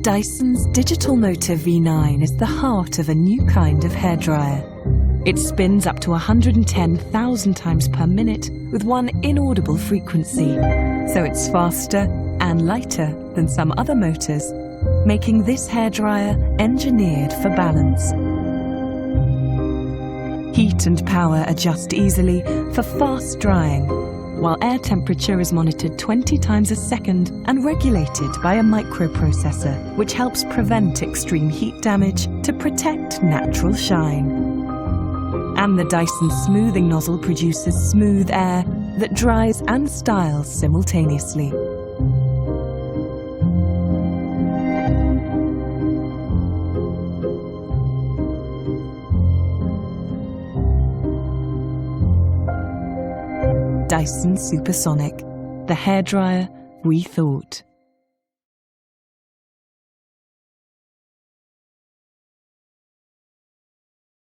Dyson's digital motor V9 is the heart of a new kind of hairdryer. It spins up to 110,000 times per minute with one inaudible frequency, so it's faster and lighter than some other motors, making this hairdryer engineered for balance. Heat and power adjust easily for fast drying, while air temperature is monitored 20 times a second and regulated by a microprocessor, which helps prevent extreme heat damage to protect natural shine. And the Dyson smoothing nozzle produces smooth air that dries and styles simultaneously. Dyson Supersonic, the hairdryer we thought.